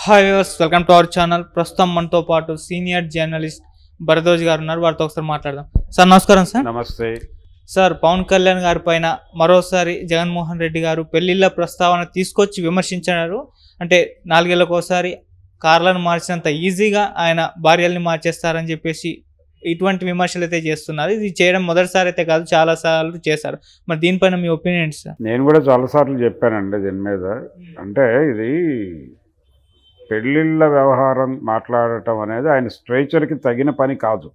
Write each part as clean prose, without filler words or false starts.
Hi viewers, welcome to our channel. ప్రస్తుతం మనతో పాటు సీనియర్ జర్నలిస్ట్ భరద్వాజ్ గారు ఉన్నారు. వారితో ఒకసారి మాట్లాడదాం. సార్ నమస్కారం. సార్ నమస్తే. సార్, పవన్ కళ్యాణ్ గారి పైన మరోసారి జగన్మోహన్ రెడ్డి గారు పెళ్లిళ్ళ ప్రస్తావన తీసుకొచ్చి విమర్శించారు. అంటే 4 ఏళ్ళకి ఒకసారి కార్లను మార్చినంత ఈజీగా ఆయన భార్యల్ని మార్చేస్తారని చెప్పేసి ఇటువంటి విమర్శలు అయితే చేస్తున్నారు. ఇది చేయడం మొదటిసారి అయితే కాదు, చాలా సార్లు చేశారు. మరి దీనిపైన మీ ఒపీనియన్ సార్? నేను కూడా చాలాసార్లు చెప్పానండి దీని మీద. అంటే ఇది పెళ్ళిళ్ళ వ్యవహారం మాట్లాడటం అనేది ఆయన స్ట్రేచర్కి తగిన పని కాదు.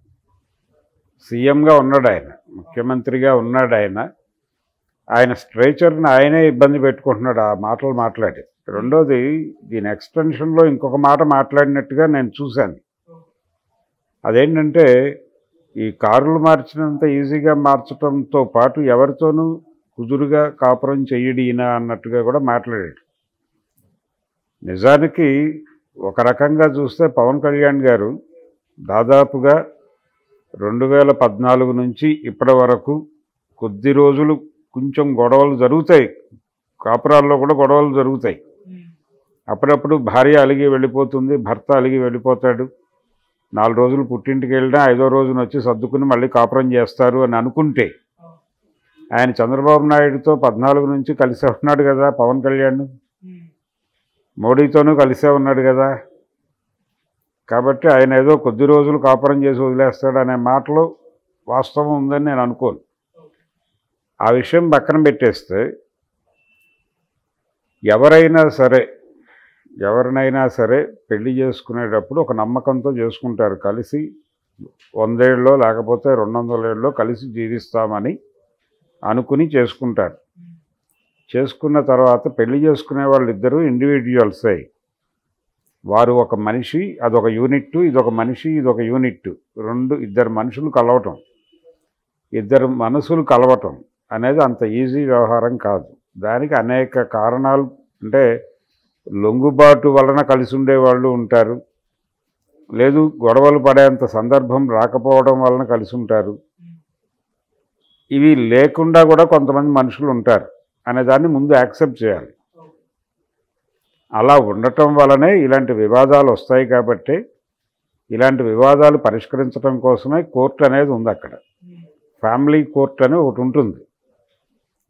సీఎంగా ఉన్నాడు ఆయన, ముఖ్యమంత్రిగా ఉన్నాడు ఆయన స్ట్రేచర్ని ఆయనే ఇబ్బంది పెట్టుకుంటున్నాడు ఆ మాటలు మాట్లాడి. రెండోది, దీని ఎక్స్టెన్షన్లో ఇంకొక మాట మాట్లాడినట్టుగా నేను చూశాను. అదేంటంటే, ఈ కార్లు మార్చినంత ఈజీగా మార్చడంతో పాటు ఎవరితోనూ కుదురుగా కాపురం చెయ్యడీనా అన్నట్టుగా కూడా మాట్లాడాడు. నిజానికి ఒక రకంగా చూస్తే పవన్ కళ్యాణ్ గారు దాదాపుగా 2014 నుంచి ఇప్పటి వరకు కొద్ది రోజులు కొంచెం గొడవలు జరుగుతాయి, కాపురాల్లో కూడా గొడవలు జరుగుతాయి. అప్పుడప్పుడు భార్య అలిగి వెళ్ళిపోతుంది, భర్త అలిగి వెళ్ళిపోతాడు. 4 రోజులు పుట్టింటికి వెళ్ళినా 5వ రోజున వచ్చి సర్దుకుని మళ్ళీ కాపురం చేస్తారు అని అనుకుంటే, ఆయన చంద్రబాబు నాయుడుతో 14 నుంచి కలిసే ఉన్నాడు కదా పవన్ కళ్యాణ్, మోడీతోనూ కలిసే ఉన్నాడు కదా. కాబట్టి ఆయన ఏదో కొద్ది రోజులు కాపురం చేసి వదిలేస్తాడు అనే మాటలో వాస్తవం ఉందని నేను అనుకోను. ఆ విషయం పక్కన పెట్టేస్తే, ఎవరినైనా సరే పెళ్లి చేసుకునేటప్పుడు ఒక నమ్మకంతో చేసుకుంటారు. కలిసి 100 ఏళ్ళలో లేకపోతే 200 ఏళ్ళలో కలిసి జీవిస్తామని అనుకుని చేసుకుంటారు. చేసుకున్న తర్వాత పెళ్లి చేసుకునే వాళ్ళిద్దరూ ఇండివిజువల్సే. వారు ఒక మనిషి, అదొక యూనిట్, ఇదొక మనిషి, ఇదొక యూనిట్. ఇద్దరు మనుషులు కలవటం, ఇద్దరు మనసులు కలవటం అనేది అంత ఈజీ వ్యవహారం కాదు. దానికి అనేక కారణాలు, అంటే లొంగుబాటు వలన కలిసి ఉండేవాళ్ళు ఉంటారు, లేదు గొడవలు పడేంత సందర్భం రాకపోవడం వలన కలిసి ఉంటారు, ఇవి లేకుండా కూడా కొంతమంది మనుషులు ఉంటారు అనేదాన్ని ముందు యాక్సెప్ట్ చేయాలి. అలా ఉండటం వలనే ఇలాంటి వివాదాలు వస్తాయి. కాబట్టి ఇలాంటి వివాదాలు పరిష్కరించడం కోసమే కోర్టు అనేది ఉంది. అక్కడ ఫ్యామిలీ కోర్టు అని ఒకటి ఉంటుంది.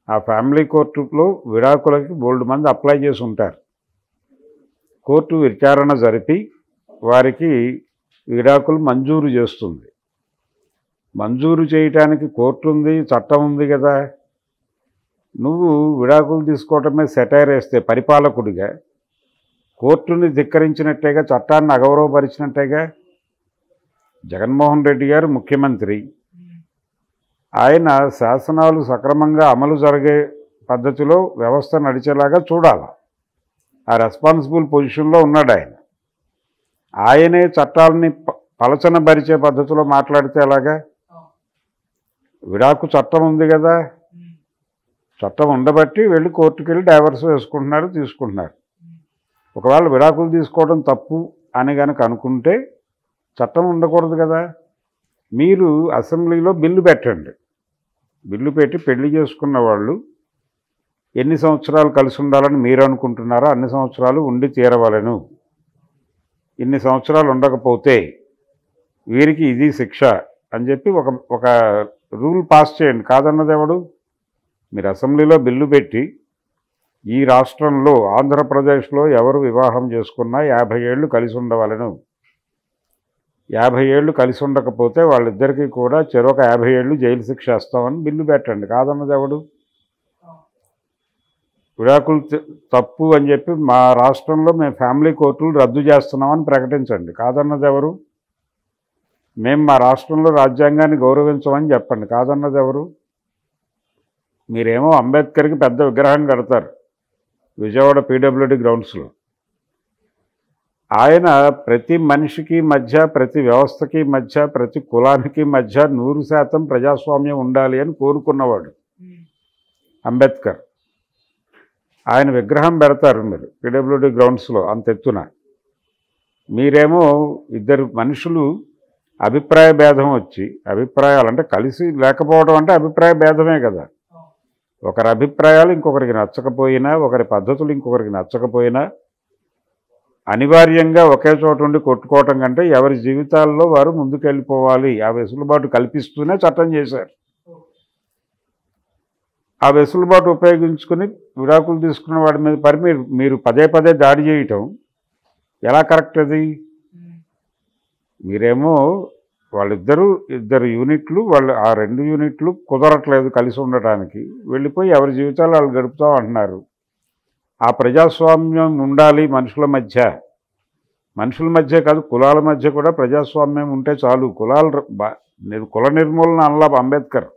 ఆ ఫ్యామిలీ కోర్టులో విడాకులకి బోల్డ్ మంది అప్లై చేసి ఉంటారు. కోర్టు విచారణ జరిపి వారికి విడాకులు మంజూరు చేస్తుంది. మంజూరు చేయటానికి కోర్టు ఉంది, చట్టం ఉంది కదా. నువ్వు విడాకులు తీసుకోవటమే సెటైర్ వేస్తే పరిపాలకుడిగా కోర్టుని ధిక్కరించినట్టేగా, చట్టాన్ని అగౌరవపరిచినట్టేగా. జగన్మోహన్ రెడ్డి గారు ముఖ్యమంత్రి, ఆయన శాసనాలు సక్రమంగా అమలు జరిగే పద్ధతిలో వ్యవస్థ నడిచేలాగా చూడాలి. ఆ రెస్పాన్సిబుల్ పొజిషన్లో ఉన్నాడు ఆయన. ఆయనే చట్టాలని పలచనబరిచే పద్ధతిలో మాట్లాడితే ఎలాగా? విడాకు చట్టం ఉంది కదా, చట్టం ఉండబట్టి వెళ్ళి కోర్టుకు వెళ్ళి డైవర్స్ వేసుకుంటున్నారు, తీసుకుంటున్నారు. ఒకవేళ విడాకులు తీసుకోవడం తప్పు అని కనుక అనుకుంటే చట్టం ఉండకూడదు కదా. మీరు అసెంబ్లీలో బిల్లు పెట్టండి. బిల్లు పెట్టి పెళ్లి చేసుకున్న వాళ్ళు ఎన్ని సంవత్సరాలు కలిసి ఉండాలని మీరు అనుకుంటున్నారో అన్ని సంవత్సరాలు ఉండి తీరవలను. ఇన్ని సంవత్సరాలు ఉండకపోతే వీరికి ఇది శిక్ష అని చెప్పి ఒక రూల్ పాస్ చేయండి. కాదన్నది ఎవడు? మీరు అసెంబ్లీలో బిల్లు పెట్టి, ఈ రాష్ట్రంలో ఆంధ్రప్రదేశ్లో ఎవరు వివాహం చేసుకున్నా 50 ఏళ్ళు కలిసి ఉండవలను, 50 ఏళ్ళు కలిసి ఉండకపోతే వాళ్ళిద్దరికీ కూడా చెరొక 50 ఏళ్ళు జైలు శిక్ష వేస్తామని బిల్లు పెట్టండి. కాదన్నది ఎవడు? విడాకులు తప్పు అని చెప్పి మా రాష్ట్రంలో మేము ఫ్యామిలీ కోర్టులు రద్దు చేస్తున్నామని ప్రకటించండి. కాదన్నది ఎవరు? మేము మా రాష్ట్రంలో రాజ్యాంగాన్ని గౌరవించమని చెప్పండి. కాదన్నది ఎవరు? మీరేమో అంబేద్కర్కి పెద్ద విగ్రహం కడతారు విజయవాడ పీడబ్ల్యూడీ గ్రౌండ్స్లో. ఆయన ప్రతి మనిషికి మధ్య, ప్రతి వ్యవస్థకి మధ్య, ప్రతి కులానికి మధ్య 100% ప్రజాస్వామ్యం ఉండాలి అని కోరుకున్నవాడు అంబేద్కర్. ఆయన విగ్రహం పెడతారు మీరు పీడబ్ల్యూడీ గ్రౌండ్స్లో అంత ఎత్తున. మీరేమో ఇద్దరు మనుషులు అభిప్రాయ భేదం వచ్చి, అభిప్రాయాలు అంటే కలిసి లేకపోవడం అంటే అభిప్రాయ భేదమే కదా. ఒకరి అభిప్రాయాలు ఇంకొకరికి నచ్చకపోయినా, ఒకరి పద్ధతులు ఇంకొకరికి నచ్చకపోయినా అనివార్యంగా ఒకే చోట ఉండి కొట్టుకోవటం కంటే ఎవరి జీవితాల్లో వారు ముందుకెళ్ళిపోవాలి ఆ వెసులుబాటు కల్పిస్తూనే చట్టం చేశారు. ఆ వెసులుబాటు ఉపయోగించుకుని విడాకులు తీసుకున్న వాడి మీద మీరు పదే పదే దాడి చేయటం ఎలా కరెక్ట్ అది? మీరేమో ఇద్దరు యూనిట్లు వాళ్ళు ఆ 2 యూనిట్లు కుదరట్లేదు కలిసి ఉండటానికి, వెళ్ళిపోయి ఎవరి జీవితాలు వాళ్ళు గడుపుతాం అంటున్నారు. ఆ ప్రజాస్వామ్యం ఉండాలి మనుషుల మధ్య కాదు, కులాల మధ్య కూడా ప్రజాస్వామ్యం ఉంటే చాలు. కుల నిర్మూలన అనలా అంబేద్కర్.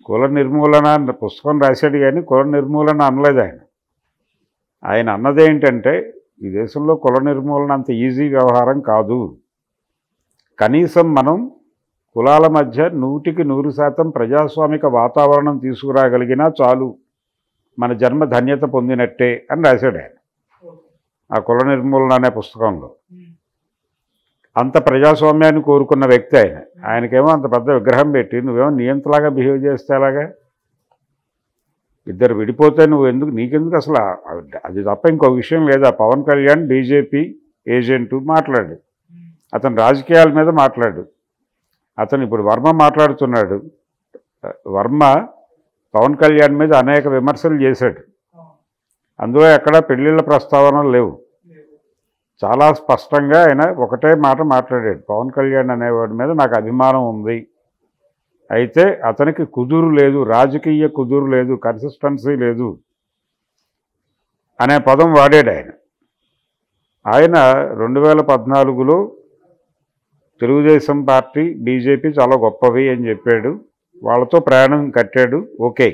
కుల నిర్మూలన పుస్తకం రాశాడు కానీ కుల నిర్మూలన అనలేదు ఆయన అన్నదేంటంటే ఈ దేశంలో కుల నిర్మూలన అంత ఈజీ వ్యవహారం కాదు. కనీసం మనం కులాల మధ్య 100% ప్రజాస్వామిక వాతావరణం తీసుకురాగలిగినా చాలు, మన జన్మ ధన్యత పొందినట్టే అని రాశాడు ఆయన ఆ కుల నిర్మూలన అనే పుస్తకంలో. అంత ప్రజాస్వామ్యాన్ని కోరుకున్న వ్యక్తి ఆయనకేమో అంత పెద్ద విగ్రహం పెట్టి నువ్వేమో నియంతలాగా బిహేవ్ చేస్తే అలాగా? ఇద్దరు విడిపోతే నీకెందుకు అసలు? అది తప్ప ఇంకో విషయం లేదా? పవన్ కళ్యాణ్ బీజేపీ ఏజెంటు మాట్లాడు, అతను రాజకీయాల మీద మాట్లాడు. అతను ఇప్పుడు వర్మ మాట్లాడుతున్నాడు. వర్మ పవన్ కళ్యాణ్ మీద అనేక విమర్శలు చేశాడు. అందులో ఎక్కడా పెళ్ళిళ్ళ ప్రస్తావనలు లేవు. చాలా స్పష్టంగా ఆయన ఒకటే మాట మాట్లాడాడు, పవన్ కళ్యాణ్ అనేవాడి మీద నాకు అభిమానం ఉంది, అయితే అతనికి కుదురు లేదు, రాజకీయ కుదురు లేదు, కన్సిస్టెన్సీ లేదు అనే పదం వాడాడు ఆయన 2014లో తెలుగుదేశం పార్టీ బీజేపీ చాలా గొప్పవి అని చెప్పాడు, వాళ్ళతో ప్రయాణం కట్టాడు. ఓకే.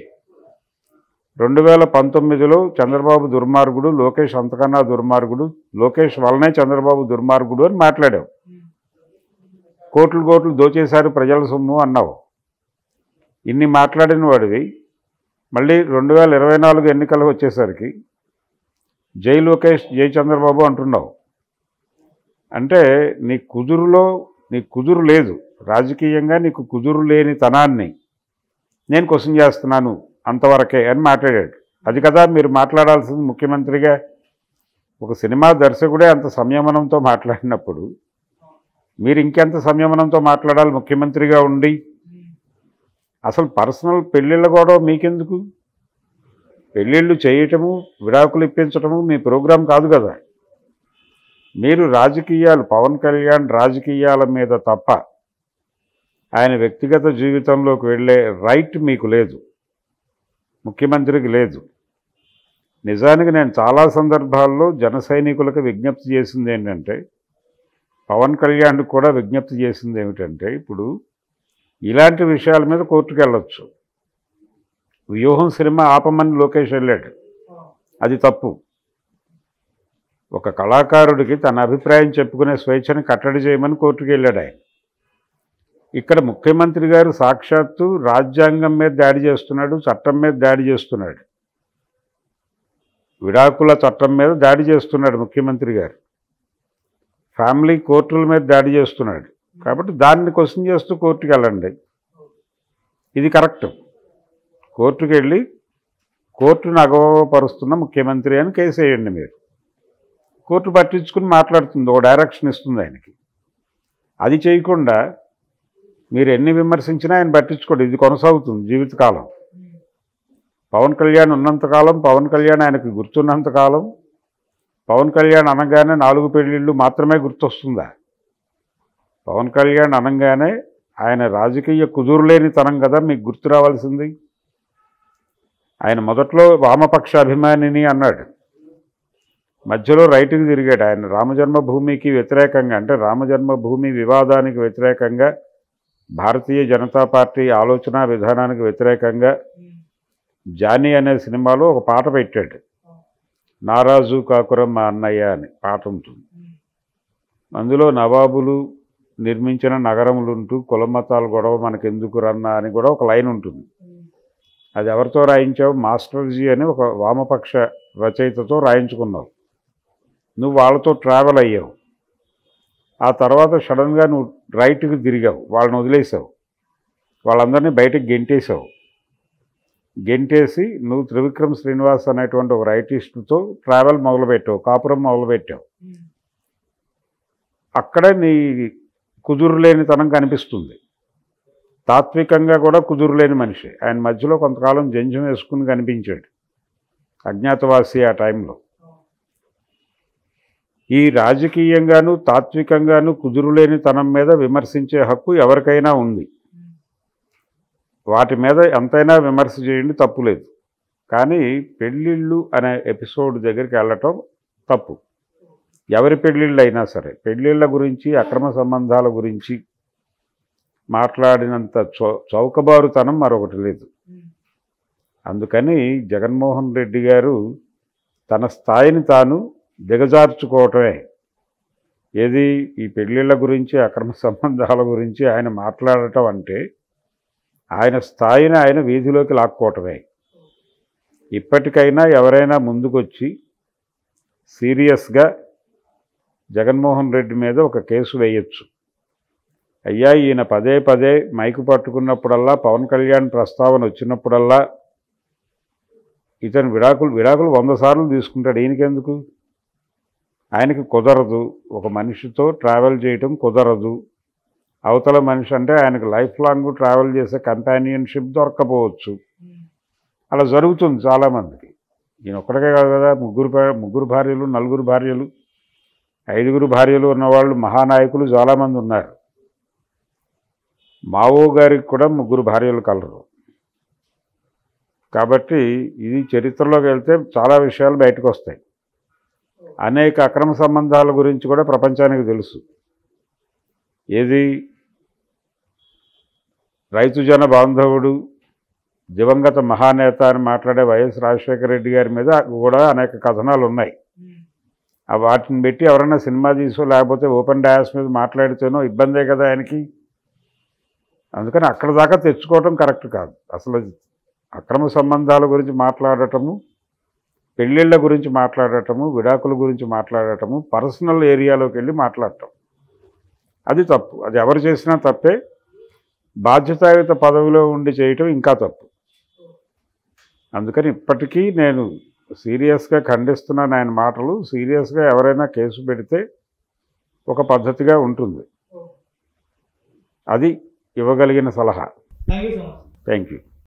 2019లో చంద్రబాబు దుర్మార్గుడు, లోకేష్ అంతకన్నా దుర్మార్గుడు, లోకేష్ వల్లనే చంద్రబాబు దుర్మార్గుడు అని మాట్లాడావు. కోట్లు దోచేశారు ప్రజల సొమ్ము అన్నావు. ఇన్ని మాట్లాడిన వాడివి మళ్ళీ 2024 ఎన్నికలు వచ్చేసరికి జై లోకేష్ జై చంద్రబాబు అంటున్నావు. అంటే నీ కుదురు లేదు, రాజకీయంగా నీకు కుదురు లేని తనాన్ని నేను క్వశ్చన్ చేస్తున్నాను అంతవరకే అని మాట్లాడాడు. అది కదా మీరు మాట్లాడాల్సింది ముఖ్యమంత్రిగా. ఒక సినిమా దర్శకుడే అంత సంయమనంతో మాట్లాడినప్పుడు మీరు ఇంకెంత సంయమనంతో మాట్లాడాలి ముఖ్యమంత్రిగా ఉండి? అసలు పర్సనల్ పెళ్ళిళ్ళ కూడా మీకెందుకు? పెళ్ళిళ్ళు చేయటము, విడాకులు ఇప్పించటము మీ ప్రోగ్రాం కాదు కదా. మీరు రాజకీయాలు, పవన్ కళ్యాణ్ రాజకీయాల మీద తప్ప ఆయన వ్యక్తిగత జీవితంలోకి వెళ్ళే రైట్ మీకు లేదు, ముఖ్యమంత్రికి లేదు. నిజానికి నేను చాలా సందర్భాల్లో జన సైనికులకు విజ్ఞప్తి చేసింది ఏంటంటే, పవన్ కళ్యాణ్ కూడా విజ్ఞప్తి చేసింది ఏమిటంటే, ఇప్పుడు ఇలాంటి విషయాల మీద కోర్టుకు వెళ్ళొచ్చు. వ్యూహం సినిమా ఆపమని లోకేష్ వెళ్ళాడు, అది తప్పు. ఒక కళాకారుడికి తన అభిప్రాయం చెప్పుకునే స్వేచ్ఛను కట్టడి చేయమని కోర్టుకు వెళ్ళాడు ఆయన. ఇక్కడ ముఖ్యమంత్రి గారు సాక్షాత్తు రాజ్యాంగం మీద దాడి చేస్తున్నాడు, చట్టం మీద దాడి చేస్తున్నాడు, విడాకుల చట్టం మీద దాడి చేస్తున్నాడు ముఖ్యమంత్రి గారు, ఫ్యామిలీ కోర్టుల మీద దాడి చేస్తున్నాడు. కాబట్టి దాన్ని క్వశ్చన్ చేస్తూ కోర్టుకు వెళ్ళండి, ఇది కరెక్ట్. కోర్టుకు వెళ్ళి కోర్టును అగౌరవపరుస్తున్న ముఖ్యమంత్రి అని కేసు వేయండి మీరు. కోర్టు పట్టించుకుని మాట్లాడుతుంది, ఒక డైరెక్షన్ ఇస్తుంది ఆయనకి. అది చేయకుండా మీరు ఎన్ని విమర్శించినా ఆయన పట్టించుకోండి, ఇది కొనసాగుతుంది జీవితకాలం. పవన్ కళ్యాణ్ ఉన్నంతకాలం, పవన్ కళ్యాణ్ ఆయనకు గుర్తున్నంతకాలం, పవన్ కళ్యాణ్ అనగానే 4 పెళ్ళిళ్ళు మాత్రమే గుర్తొస్తుందా? పవన్ కళ్యాణ్ అనగానే ఆయన రాజకీయ కుదురులేని తనం కదా మీకు గుర్తు రావాల్సింది. ఆయన మొదట్లో వామపక్ష అభిమానిని అన్నాడు, మధ్యలో రైటుకి తిరిగాడు. ఆయన రామజన్మభూమికి వ్యతిరేకంగా, అంటే రామజన్మభూమి వివాదానికి వ్యతిరేకంగా, భారతీయ జనతా పార్టీ ఆలోచన విధానానికి వ్యతిరేకంగా జానీ అనే సినిమాలో ఒక పాట పెట్టాడు, నారాజు కాకురం మా అన్నయ్య అని పాట ఉంటుంది. అందులో నవాబులు నిర్మించిన నగరములుంటూ కులమతాల గొడవ మనకెందుకు రన్నా అని కూడా ఒక లైన్ ఉంటుంది. అది ఎవరితో రాయించావు? మాస్టర్జీ అని ఒక వామపక్ష రచయితతో రాయించుకున్నావు. నువ్వు వాళ్ళతో ట్రావెల్ అయ్యావు. ఆ తర్వాత సడన్గా నువ్వు రైట్కి తిరిగావు, వాళ్ళని వదిలేసావు, వాళ్ళందరినీ బయటకు గెంటేసావు. గెంటేసి నువ్వు త్రివిక్రమ్ శ్రీనివాస్ అనేటువంటి ఒక రైటిస్టుతో ట్రావెల్ మొదలుపెట్టావు, కాపురం మొదలుపెట్టావు. అక్కడే నీ కుదురులేనితనం కనిపిస్తుంది. తాత్వికంగా కూడా కుదురులేని మనిషి. ఆయన మధ్యలో కొంతకాలం జంజం వేసుకుని కనిపించాడు, అజ్ఞాతవాసి ఆ టైంలో. ఈ రాజకీయంగాను తాత్వికంగాను కుదురులేనితనం మీద విమర్శించే హక్కు ఎవరికైనా ఉంది. వాటి మీద ఎంతైనా విమర్శ చేయండి, తప్పులేదు. కానీ పెళ్ళిళ్ళు అనే ఎపిసోడ్ దగ్గరికి వెళ్ళటం తప్పు. ఎవరి పెళ్ళిళ్ళు అయినా సరే పెళ్ళిళ్ళ గురించి, అక్రమ సంబంధాల గురించి మాట్లాడినంత చౌకబారుతనం మరొకటి లేదు. అందుకని జగన్మోహన్ రెడ్డి గారు తన స్థాయిని తాను దిగజార్చుకోవటమే. ఏది ఈ పెళ్ళిళ్ళ గురించి, అక్రమ సంబంధాల గురించి ఆయన మాట్లాడటం అంటే ఆయన స్థాయిని ఆయన వీధిలోకి లాక్కోవటమే. ఇప్పటికైనా ఎవరైనా ముందుకొచ్చి సీరియస్గా జగన్మోహన్ రెడ్డి మీద ఒక కేసు వేయచ్చు. అయ్యా, ఈయన పదే పదే మైకు పట్టుకున్నప్పుడల్లా, పవన్ కళ్యాణ్ ప్రస్తావన వచ్చినప్పుడల్లా ఇతను విడాకులు 100 సార్లు తీసుకుంటాడు. ఈయనకెందుకు? ఆయనకి కుదరదు, ఒక మనిషితో ట్రావెల్ చేయటం కుదరదు. అవతల మనిషి అంటే ఆయనకు లైఫ్ లాంగ్ ట్రావెల్ చేసే కంపానియన్షిప్ దొరక్కపోవచ్చు. అలా జరుగుతుంది చాలామందికి. ఈయన ఒక్కడికే కాదు కదా, ముగ్గురు భార్యలు, 4 భార్యలు, 5 భార్యలు ఉన్నవాళ్ళు మహానాయకులు చాలామంది ఉన్నారు. మావో గారికి కూడా 3 భార్యలు కలరు. కాబట్టి ఇది చరిత్రలోకి వెళ్తే చాలా విషయాలు బయటకు వస్తాయి. అనేక అక్రమ సంబంధాల గురించి కూడా ప్రపంచానికి తెలుసు. ఏది రైతు జన బాంధవుడు, దివంగత మహానేత అని మాట్లాడే వైఎస్ రాజశేఖర రెడ్డి గారి మీద కూడా అనేక కథనాలు ఉన్నాయి. వాటిని పెట్టి ఎవరైనా సినిమా తీసో లేకపోతే ఓపెన్ డయాస్ మీద మాట్లాడితేనో ఇబ్బందే కదా ఆయనకి. అందుకని అక్కడ దాకా తెచ్చుకోవటం కరెక్ట్ కాదు. అసలు అక్రమ సంబంధాల గురించి మాట్లాడటము, పెళ్ళిళ్ళ గురించి మాట్లాడటము, విడాకుల గురించి మాట్లాడటము, పర్సనల్ ఏరియాలోకి వెళ్ళి మాట్లాడటం అది తప్పు. అది ఎవరు చేసినా తప్పే. బాధ్యతాయుత పదవిలో ఉండి చేయటం ఇంకా తప్పు. అందుకని ఇప్పటికీ నేను సీరియస్గా ఖండిస్తున్నాను ఆయన మాటలు. సీరియస్గా ఎవరైనా కేసు పెడితే ఒక పద్ధతిగా ఉంటుంది. అది ఇవ్వగలిగిన సలహా. Thank you so much. Thank you.